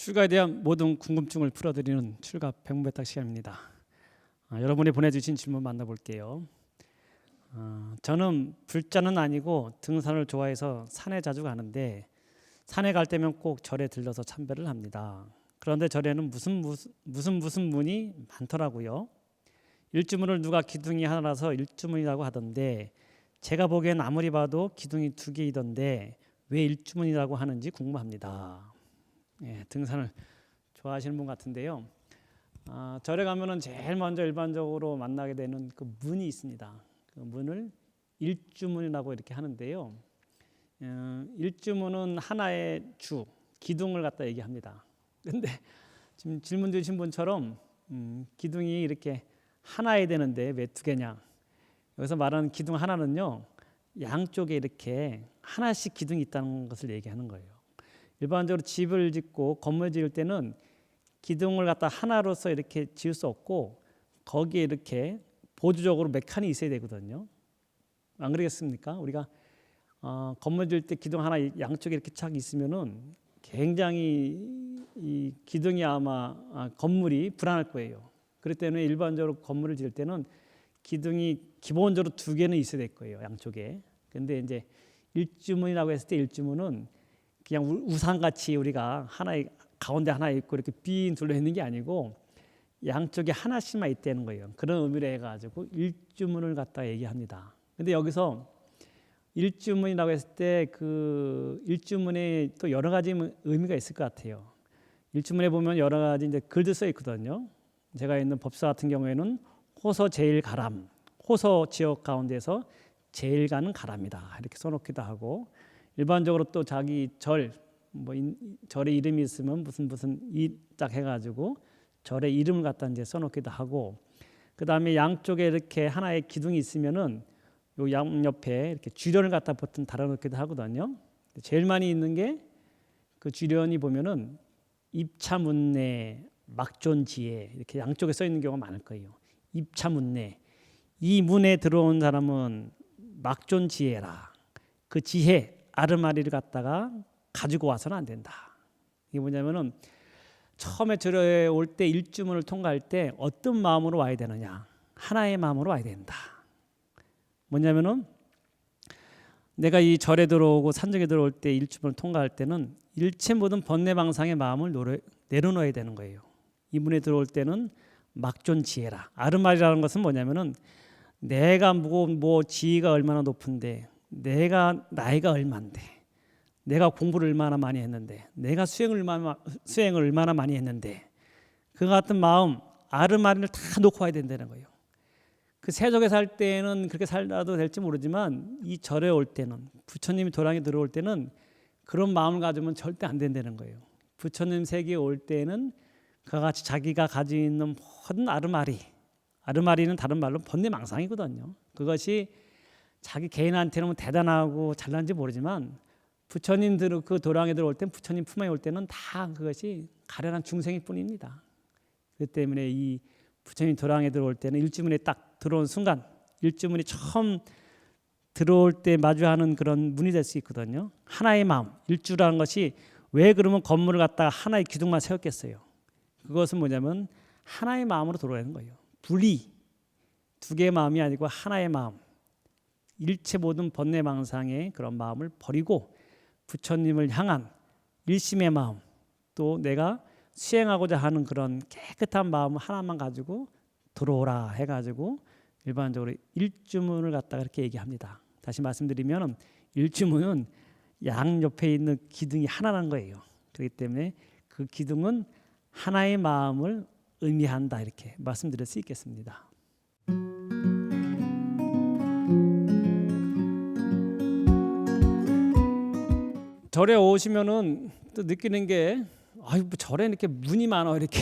출가에 대한 모든 궁금증을 풀어드리는 출가 백문배탁 시간입니다. 여러분이 보내주신 질문 만나볼게요. 저는 불자는 아니고 등산을 좋아해서 산에 자주 가는데 산에 갈 때면 꼭 절에 들러서 참배를 합니다. 그런데 절에는 무슨 문이 많더라고요. 일주문을 누가 기둥이 하나라서 일주문이라고 하던데 제가 보기엔 아무리 봐도 기둥이 2개이던데 왜 일주문이라고 하는지 궁금합니다. 등산을 좋아하시는 분 같은데요. 절에 가면은 제일 먼저 일반적으로 만나게 되는 그 문이 있습니다. 그 문을 일주문이라고 이렇게 하는데요. 일주문은 하나의 주, 기둥을 갖다 얘기합니다. 근데 지금 질문 주신 분처럼 기둥이 이렇게 하나야 되는데 왜 2개냐? 여기서 말하는 기둥 하나는요, 양쪽에 이렇게 하나씩 기둥이 있다는 것을 얘기하는 거예요. 일반적으로 집을 짓고 건물 지을 때는 기둥을 갖다 하나로서 이렇게 지을 수 없고 거기에 이렇게 보조적으로 몇 칸이 있어야 되거든요. 안 그러겠습니까? 우리가 건물 지을 때 기둥 하나 양쪽에 이렇게 착 있으면은 굉장히 이 기둥이 아마 건물이 불안할 거예요. 그렇기 때문에 일반적으로 건물을 지을 때는 기둥이 기본적으로 2개는 있어야 될 거예요, 양쪽에. 근데 이제 일주문이라고 했을 때 일주문은 그냥 우산같이 우리가 하나에 가운데 하나 있고 이렇게 빈 둘러 있는 게 아니고 양쪽에 하나씩만 있다는 거예요. 그런 의미로 해가지고 일주문을 갖다 얘기합니다. 근데 여기서 일주문이라고 했을 때 그 일주문에 또 여러 가지 의미가 있을 것 같아요. 일주문에 보면 여러 가지 이제 글도 써 있거든요. 제가 있는 법사 같은 경우에는 호서 제일 가람, 호서 지역 가운데서 제일 가는 가람이다 이렇게 써놓기도 하고, 일반적으로 또 자기 절, 절의 이름이 있으면 무슨 이딱 해가지고 절의 이름을 갖다 이제 써놓기도 하고, 그 다음에 양쪽에 이렇게 하나의 기둥이 있으면은 요 양 옆에 이렇게 주련을 갖다 보통 달아놓기도 하거든요. 제일 많이 있는 게 그 주련이 보면은 입차문내, 막존지혜 이렇게 양쪽에 써 있는 경우가 많을 거예요. 입차문내, 이 문에 들어온 사람은 막존지혜라. 그 지혜 아르마리를 갖다가 가지고 와서는 안 된다. 이게 뭐냐면은 처음에 절에 올 때 일주문을 통과할 때 어떤 마음으로 와야 되느냐? 하나의 마음으로 와야 된다. 뭐냐면은 내가 이 절에 들어오고 산정에 들어올 때 일주문을 통과할 때는 일체 모든 번뇌망상의 마음을 내려놓아야 되는 거예요. 이 문에 들어올 때는 막존지혜라. 아르마리라는 것은 뭐냐면은 내가 뭐 지위가 얼마나 높은데, 내가 나이가 얼만데, 내가 공부를 얼마나 많이 했는데, 내가 수행을 얼마나 많이 했는데, 그 같은 마음 아르마리를 다 놓고 와야 된다는 거예요. 그 세속에 살 때는 그렇게 살아도 될지 모르지만 이 절에 올 때는, 부처님이 도량에 들어올 때는 그런 마음을 가지면 절대 안 된다는 거예요. 부처님 세계에 올 때는 그와 같이 자기가 가지고 있는 모든 아르마리는 다른 말로 번뇌망상이거든요. 그것이 자기 개인한테는 대단하고 잘난지 모르지만 부처님 그 도량에 들어올 때, 부처님 품에 올 때는 다 그것이 가련한 중생일 뿐입니다. 그렇기 때문에 이 부처님 도량에 들어올 때는 일주문에 딱 들어온 순간, 일주문이 처음 들어올 때 마주하는 그런 문이 될 수 있거든요. 하나의 마음, 일주라는 것이 왜 그러면 건물을 갖다가 하나의 기둥만 세웠겠어요? 그것은 뭐냐면 하나의 마음으로 들어오는 거예요. 분리, 2개의 마음이 아니고 하나의 마음, 일체 모든 번뇌망상의 그런 마음을 버리고 부처님을 향한 일심의 마음, 또 내가 수행하고자 하는 그런 깨끗한 마음 하나만 가지고 들어오라 해가지고 일반적으로 일주문을 갖다가 이렇게 얘기합니다. 다시 말씀드리면 일주문은 양 옆에 있는 기둥이 하나라는 거예요. 그렇기 때문에 그 기둥은 하나의 마음을 의미한다 이렇게 말씀드릴 수 있겠습니다. 절에 오시면은 또 느끼는 게 절에 이렇게 문이 많아 이렇게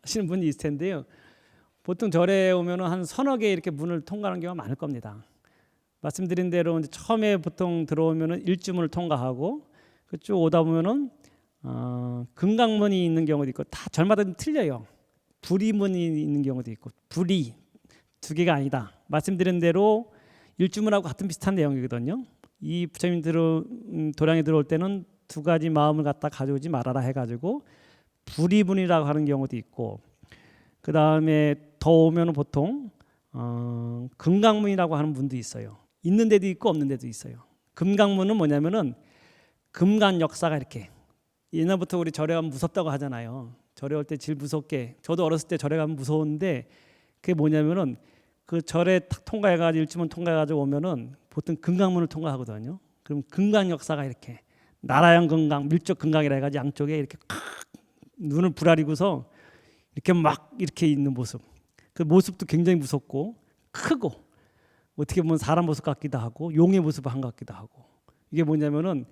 하시는 분이 있을 텐데요. 보통 절에 오면은 한 3-4개 이렇게 문을 통과하는 경우가 많을 겁니다. 말씀드린 대로 이제 처음에 보통 들어오면은 일주문을 통과하고 그쪽 오다 보면은 금강문이 있는 경우도 있고, 다 절마다 좀 틀려요. 불이문이 있는 경우도 있고, 불이 2개가 아니다. 말씀드린 대로 일주문하고 같은 비슷한 내용이거든요. 이 부처님 도량에 들어올 때는 2가지 마음을 갖다 가져오지 말아라 해가지고 부리문이라고 하는 경우도 있고, 그 다음에 더 오면 보통 금강문이라고 하는 문도 있어요. 있는 데도 있고 없는 데도 있어요. 금강문은 뭐냐면은 금강 역사가 이렇게 옛날부터 우리 절에 가면 무섭다고 하잖아요. 절에 올 때 제일 무섭게, 저도 어렸을 때 절에 가면 무서웠는데, 그게 뭐냐면은 그 절에 탁 통과해가지고 일주문 통과해가지고 오면은 보통 금강문을 통과하거든요. 그럼 금강 역사가 이렇게 나라양 금강, 밀접 금강이라 해가지고 양쪽에 이렇게 눈을 부라리고서 이렇게 막 이렇게 있는 모습, 그 모습도 굉장히 무섭고 크고 어떻게 보면 사람 모습 같기도 하고 용의 모습을 한 것 같기도 하고, 이게 뭐냐면은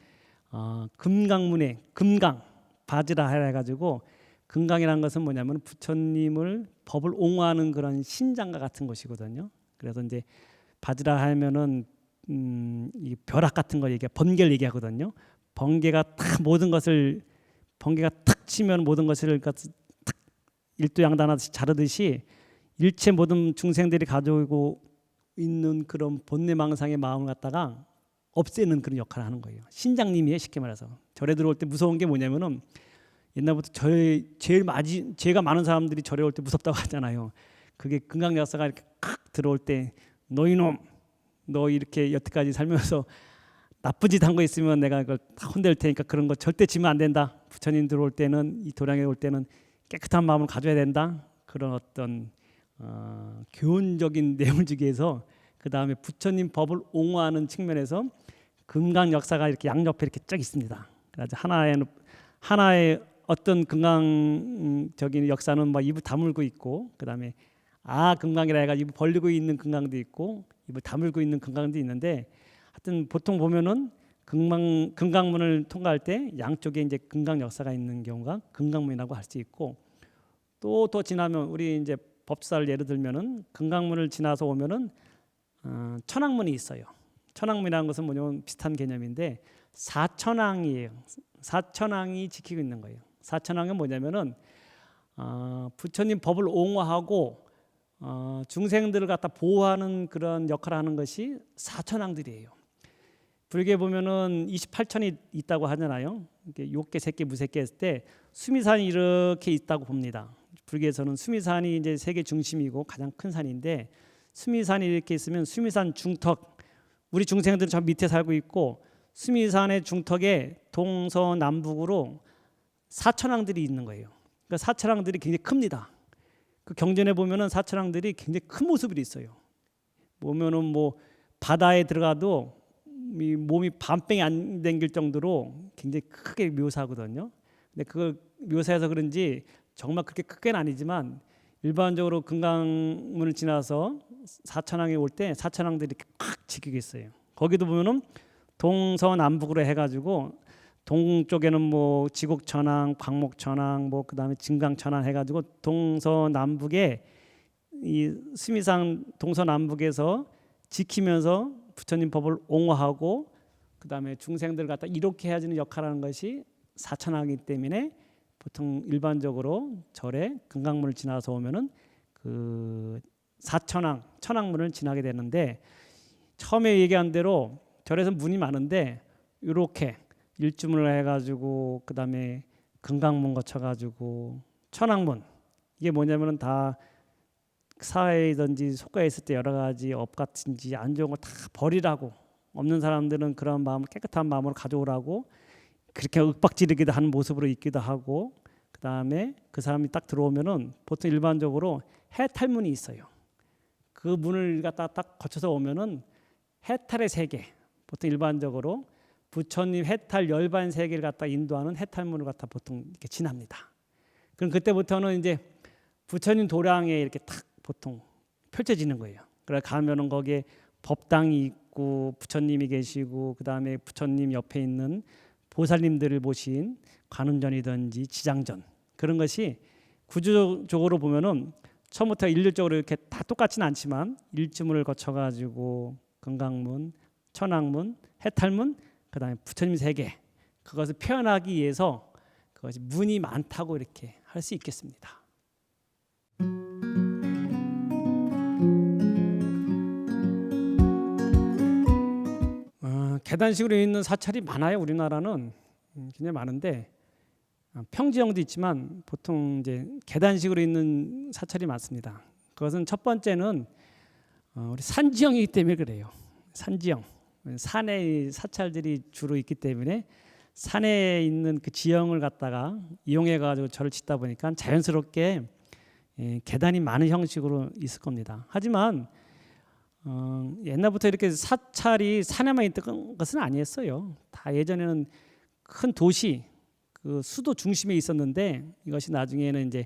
금강문에 금강 바지라 해가지고, 금강이라는 것은 뭐냐면 부처님을 법을 옹호하는 그런 신장과 같은 것이거든요. 그래서 이제 바지라 하면은 이 벼락 같은 걸 얘기해, 번개를 얘기하거든요. 번개가 탁 모든 것을, 번개가 탁 치면 모든 것을 탁 일두양단하듯이 자르듯이 일체 모든 중생들이 가지고 있는 그런 본내망상의 마음을 갖다가 없애는 그런 역할을 하는 거예요. 신장님이에요, 쉽게 말해서. 절에 들어올 때 무서운 게 뭐냐면은, 옛날부터 죄가 많은 사람들이 절에 올 때 무섭다고 하잖아요. 그게 금강 역사가 이렇게 칵 들어올 때, 너 이놈, 너 이렇게 여태까지 살면서 나쁜 짓 한 거 있으면 내가 그걸 다 혼낼 테니까 그런 거 절대 지면 안 된다. 부처님 들어올 때는, 이 도량에 올 때는 깨끗한 마음을 가져야 된다. 그런 어떤 교훈적인 내용을 주기 위해서, 그 다음에 부처님 법을 옹호하는 측면에서 금강 역사가 이렇게 양옆에 이렇게 쫙 있습니다. 그래서 하나의 어떤 금강적인 역사는 뭐 입을 다물고 있고, 그 다음에 금강이라 해가지고 입을 벌리고 있는 금강도 있고 입을 다물고 있는 금강도 있는데, 하여튼 보통 보면은 금강문을 통과할 때 양쪽에 이제 금강 역사가 있는 경우가 금강문이라고 할 수 있고, 또 더 지나면 우리 이제 법사를 예를 들면은 금강문을 지나서 오면은 천왕문이 있어요. 천왕문이라는 것은 뭐냐면 비슷한 개념인데 사천왕이에요. 사천왕이 지키고 있는 거예요. 사천왕은 뭐냐면은 부처님 법을 옹호하고 중생들을 갖다 보호하는 그런 역할을 하는 것이 사천왕들이에요. 불교에 보면은 28천이 있다고 하잖아요. 욕계, 색계, 무색계 했을 때 수미산이 이렇게 있다고 봅니다. 불교에서는 수미산이 이제 세계 중심이고 가장 큰 산인데, 수미산이 이렇게 있으면 수미산 중턱, 우리 중생들은 저 밑에 살고 있고 수미산의 중턱에 동서남북으로 사천왕들이 있는 거예요. 그러니까 사천왕들이 굉장히 큽니다. 그 경전에 보면은 사천왕들이 굉장히 큰 모습이 있어요. 보면은 뭐 바다에 들어가도 이 몸이 반병이 안 댕길 정도로 굉장히 크게 묘사하거든요. 근데 그걸 묘사해서 그런지 정말 그렇게 크게는 아니지만, 일반적으로 금강문을 지나서 사천왕에 올 때 사천왕들이 이렇게 꽉 지키고 있어요. 거기도 보면은 동서남북으로 해가지고, 동쪽에는 뭐 지곡천왕, 광목천왕, 뭐 그다음에 진강천왕 해가지고 동서남북에 이 수미산 동서남북에서 지키면서 부처님 법을 옹호하고, 그다음에 중생들 갖다 이렇게 해야지는 역할하는 것이 사천왕이기 때문에, 보통 일반적으로 절에 금강문을 지나서 오면은 그 사천왕, 천왕문을 지나게 되는데, 처음에 얘기한 대로 절에서 문이 많은데 이렇게 일주문을 해가지고 그다음에 금강문 거쳐가지고 천왕문, 이게 뭐냐면은 다 사회든지 속가에 있을 때 여러 가지 업 같은지 안 좋은 거 다 버리라고, 없는 사람들은 그런 마음, 깨끗한 마음으로 가져오라고 그렇게 윽박지르기도 하는 모습으로 있기도 하고, 그 다음에 그 사람이 딱 들어오면은 보통 일반적으로 해탈문이 있어요. 그 문을 갖다 딱 거쳐서 오면은 해탈의 세계, 보통 일반적으로 부처님 해탈 열반 세계를 갖다 인도하는 해탈문을 갖다 보통 이렇게 지납니다. 그럼 그때부터는 이제 부처님 도량에 이렇게 탁 보통 펼쳐지는 거예요. 그래 가면은 거기에 법당이 있고 부처님이 계시고, 그 다음에 부처님 옆에 있는 보살님들을 모신 관음전이든지 지장전, 그런 것이 구조적으로 보면은 처음부터 일률적으로 이렇게 다 똑같지는 않지만 일주문을 거쳐가지고 금강문, 천왕문, 해탈문, 그 다음에 부처님 세계, 그것을 표현하기 위해서 그것이 문이 많다고 이렇게 할 수 있겠습니다. 계단식으로 있는 사찰이 많아요. 우리나라는 굉장히 많은데, 평지형도 있지만 보통 이제 계단식으로 있는 사찰이 많습니다. 그것은 첫 번째는 우리 산지형이기 때문에 그래요. 산지형. 산에 사찰들이 주로 있기 때문에 산에 있는 그 지형을 갖다가 이용해 가지고 절을 짓다 보니까 자연스럽게 계단이 많은 형식으로 있을 겁니다. 하지만 옛날부터 이렇게 사찰이 산에만 있던 것은 아니었어요. 다 예전에는 큰 도시, 그 수도 중심에 있었는데 이것이 나중에는 이제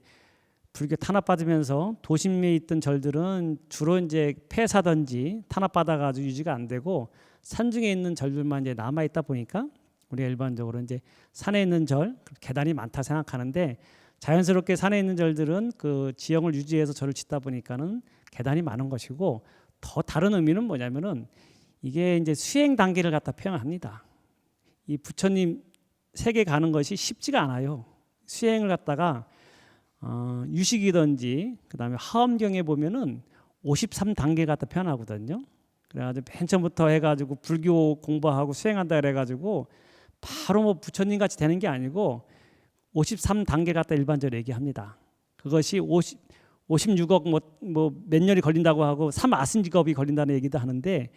불교 탄압받으면서 도심에 있던 절들은 주로 이제 폐사든지 탄압받아가지고 유지가 안 되고 산중에 있는 절들만 이제 남아 있다 보니까 우리가 일반적으로 이제 산에 있는 절 계단이 많다 생각하는데 자연스럽게 산에 있는 절들은 그 지형을 유지해서 절을 짓다 보니까는 계단이 많은 것이고 더 다른 의미는 뭐냐면은 이게 이제 수행 단계를 갖다 표현합니다. 이 부처님 세계 가는 것이 쉽지가 않아요. 수행을 갖다가 유식이든지 그다음에 하엄경에 보면은 53단계 갖다 표현하거든요. 그래가지고 맨 처음부터 해가지고 불교 공부하고 수행한다 그래가지고 바로 뭐 부처님 같이 되는 게 아니고 53단계 갖다 일반적으로 얘기합니다. 그것이 56억 뭐 몇 년이 걸린다고 하고 3아승직업이 걸린다는 얘기도 하는데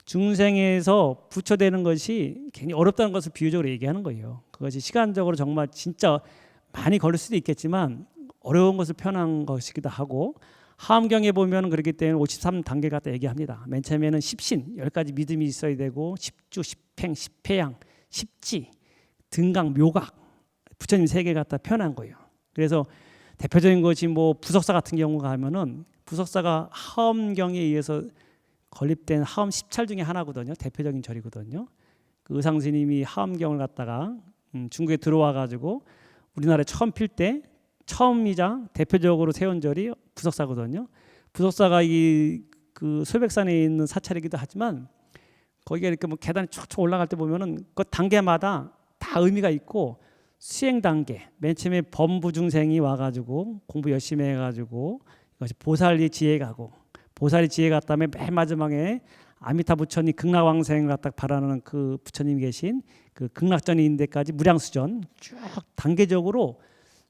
중생에서 부처 되는 것이 굉장히 어렵다는 것을 비유적으로 얘기하는 거예요. 그것이 시간적으로 정말 진짜 많이 걸릴 수도 있겠지만 어려운 것을 표현한 것이기도 하고 하엄경에 보면 그렇기 때문에 53단계 갖다 얘기합니다. 맨 처음에는 십신 10가지 믿음이 있어야 되고 십주, 십행, 십회양, 십지, 등강, 묘각 부처님 세계 갖다 표현한 거예요. 그래서 대표적인 것이 뭐 부석사 같은 경우가 하면은 부석사가 하엄경에 의해서 건립된 하엄 10찰 중에 하나거든요. 대표적인 절이거든요. 그 의상스님이 하엄경을 갖다가 중국에 들어와 가지고 우리나라에 처음 필 때 처음이자 대표적으로 세운 절이 부석사거든요. 부석사가 이 그 소백산에 있는 사찰이기도 하지만 거기에 이렇게 뭐 계단이 쭉쭉 올라갈 때 보면은 그 단계마다 다 의미가 있고 수행 단계, 맨 처음에 범부 중생이 와가지고 공부 열심히 해가지고 이것이 보살이 지혜 가고 보살이 지혜 갔다음에 맨 마지막에 아미타 부처님 극락왕생을 갖다 바라는 그 부처님이 계신 그 극락전이 있는 데까지 무량수전 쭉 단계적으로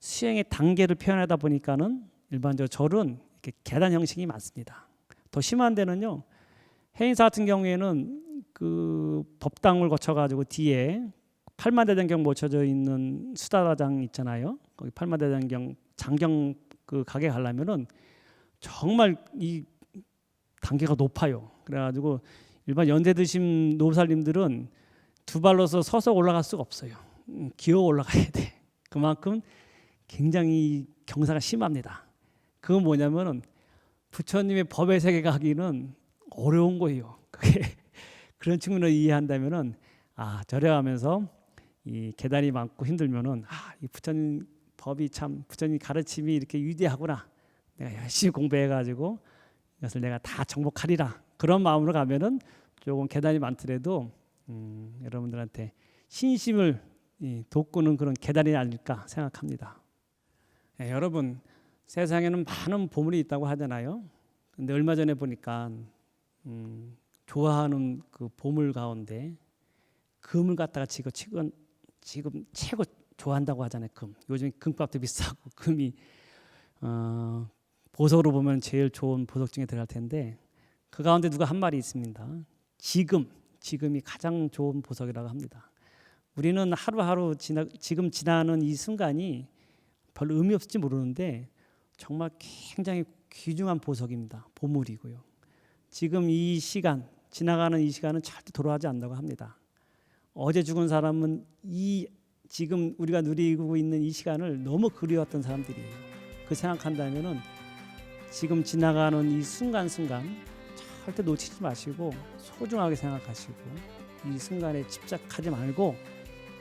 수행의 단계를 표현하다 보니까는 일반적으로 절은 이렇게 계단 형식이 많습니다. 더 심한 데는요, 해인사 같은 경우에는 그 법당을 거쳐가지고 뒤에 팔만대장경 모쳐져 있는 수다라장 있잖아요. 거기 팔만대장경 장경 그 가게 가려면은 정말 이 단계가 높아요. 그래가지고 일반 연세 드신 노부살님들은 두 발로서 서서 올라갈 수가 없어요. 기어 올라가야 돼. 그만큼 굉장히 경사가 심합니다. 그건 뭐냐면은 부처님의 법의 세계 가기는 어려운 거예요. 그게 그런 측면으로 이해한다면은 절여가면서 이 계단이 많고 힘들면은 이 부처님 법이 참 부처님 가르침이 이렇게 위대하구나. 내가 열심히 공부해가지고 이것을 내가 다 정복하리라. 그런 마음으로 가면은 조금 계단이 많더라도 여러분들한테 신심을 돋구는 그런 계단이 아닐까 생각합니다. 여러분 세상에는 많은 보물이 있다고 하잖아요. 근데 얼마 전에 보니까 좋아하는 그 보물 가운데 금을 갖다가 지금 최고 좋아한다고 하잖아요. 금. 요즘 금값도 비싸고 금이 보석으로 보면 제일 좋은 보석 중에 들어갈 텐데 그 가운데 누가 한 말이 있습니다. 지금이 가장 좋은 보석이라고 합니다. 우리는 하루하루 지금 지나는 이 순간이 별 의미 없을지 모르는데 정말 굉장히 귀중한 보석입니다. 보물이고요. 지금 이 시간, 지나가는 이 시간은 절대 돌아가지 않는다고 합니다. 어제 죽은 사람은 지금 우리가 누리고 있는 이 시간을 너무 그리웠던 사람들이에요. 그 생각한다면은 지금 지나가는 이 순간순간 절대 놓치지 마시고 소중하게 생각하시고 이 순간에 집착하지 말고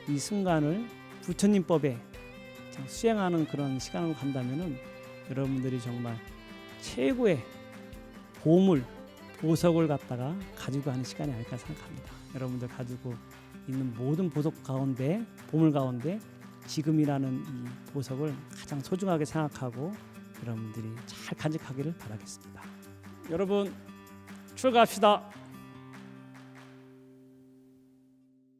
이 순간을 부처님 법에 수행하는 그런 시간으로 간다면은 여러분들이 정말 최고의 보물, 보석을 갖다가 가지고 가는 시간이 아닐까 생각합니다. 여러분들 가지고 있는 모든 보석 가운데, 보물 가운데 지금이라는 이 보석을 가장 소중하게 생각하고 여러분들이 잘 간직하기를 바라겠습니다. 여러분 출가합시다.